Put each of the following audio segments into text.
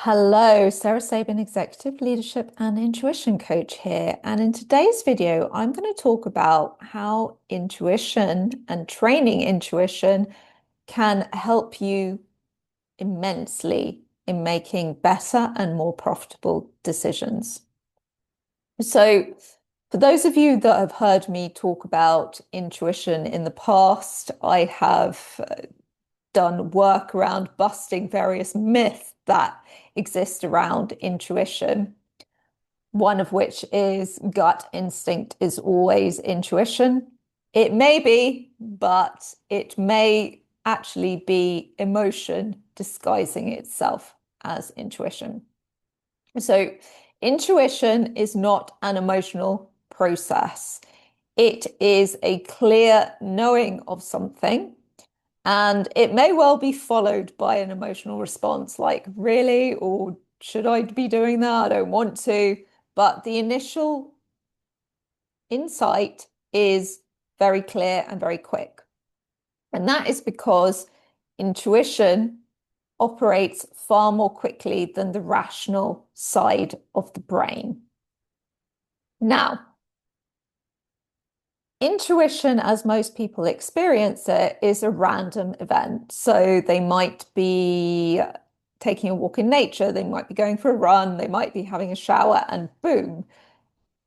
Hello, Sarah Sabin, Executive Leadership and Intuition Coach here. And in today's video, I'm going to talk about how intuition and training intuition can help you immensely in making better and more profitable decisions. So, for those of you that have heard me talk about intuition in the past, I have done work around busting various myths that exist around intuition. One of which is gut instinct is always intuition. It may be, but it may actually be emotion disguising itself as intuition. So, intuition is not an emotional process. It is a clear knowing of something, and it may well be followed by an emotional response like, really? Or should I be doing that? I don't want to. But the initial insight is very clear and very quick. And that is because intuition operates far more quickly than the rational side of the brain. Now, intuition, as most people experience it, is a random event. So they might be taking a walk in nature, they might be going for a run, they might be having a shower, and boom,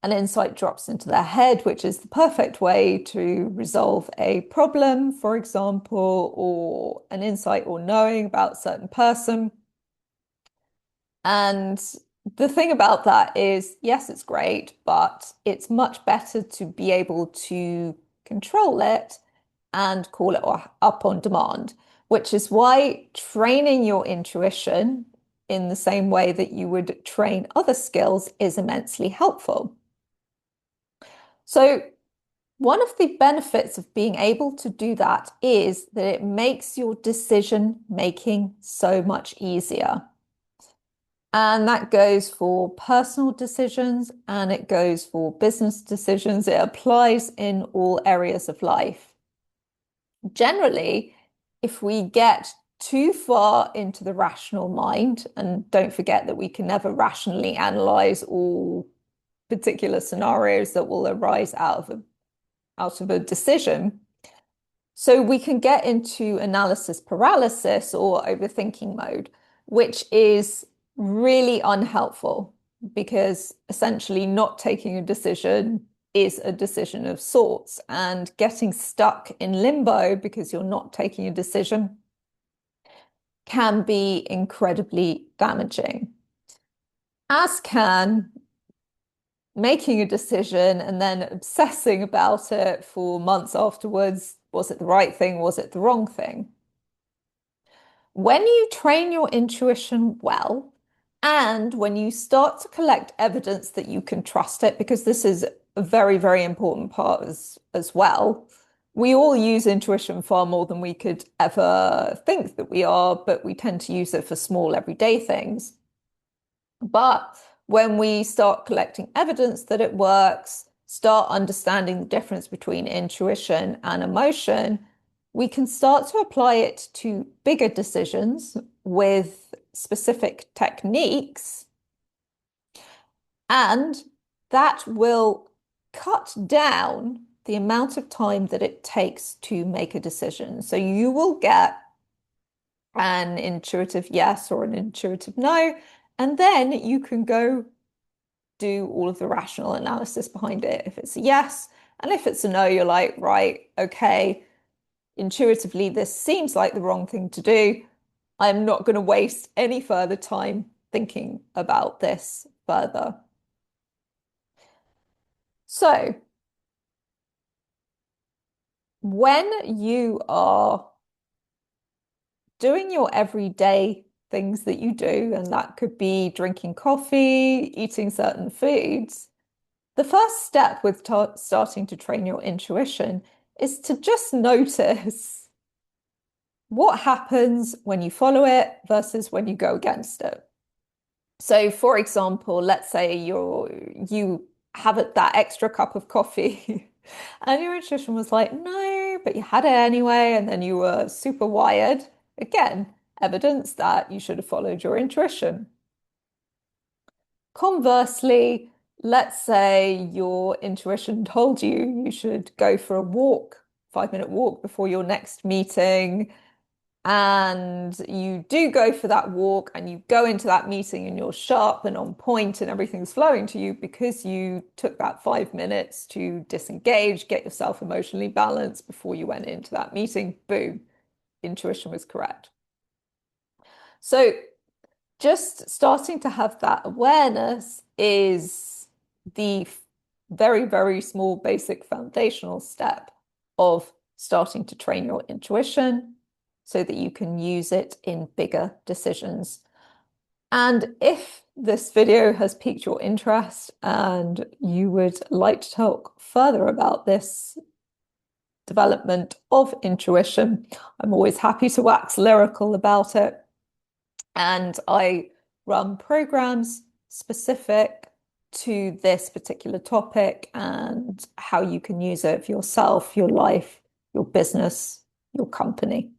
an insight drops into their head, which is the perfect way to resolve a problem, for example, or an insight or knowing about a certain person. And the thing about that is, yes, it's great, but it's much better to be able to control it and call it up on demand, which is why training your intuition in the same way that you would train other skills is immensely helpful. So, one of the benefits of being able to do that is that it makes your decision making so much easier. And that goes for personal decisions and it goes for business decisions. It applies in all areas of life. Generally, if we get too far into the rational mind, and don't forget that we can never rationally analyze all particular scenarios that will arise out of a decision. So we can get into analysis paralysis or overthinking mode, which is really unhelpful because essentially not taking a decision is a decision of sorts, and getting stuck in limbo because you're not taking a decision can be incredibly damaging, as can making a decision and then obsessing about it for months afterwards. Was it the right thing? Was it the wrong thing? When you train your intuition well, and when you start to collect evidence that you can trust it, because this is a very, very important part as well. We all use intuition far more than we could ever think that we are, but we tend to use it for small everyday things. But when we start collecting evidence that it works, start understanding the difference between intuition and emotion, we can start to apply it to bigger decisions with specific techniques. And that will cut down the amount of time that it takes to make a decision. So you will get an intuitive yes or an intuitive no, and then you can go do all of the rational analysis behind it. If it's a yes, and if it's a no, you're like, right, okay, intuitively, this seems like the wrong thing to do. I'm not going to waste any further time thinking about this further. So, when you are doing your everyday things that you do, and that could be drinking coffee, eating certain foods, the first step with starting to train your intuition is to just notice what happens when you follow it versus when you go against it. So, for example, let's say you have that extra cup of coffee and your intuition was like, no, but you had it anyway, and then you were super wired. Again, evidence that you should have followed your intuition. Conversely, let's say your intuition told you you should go for a walk, 5 minute walk before your next meeting, and you do go for that walk and you go into that meeting and you're sharp and on point and everything's flowing to you because you took that 5 minutes to disengage, get yourself emotionally balanced before you went into that meeting. Boom, intuition was correct. So just starting to have that awareness is the very, very small, basic foundational step of starting to train your intuition so that you can use it in bigger decisions. And if this video has piqued your interest and you would like to talk further about this development of intuition, I'm always happy to wax lyrical about it. And I run programs specific to this particular topic and how you can use it for yourself, your life, your business, your company.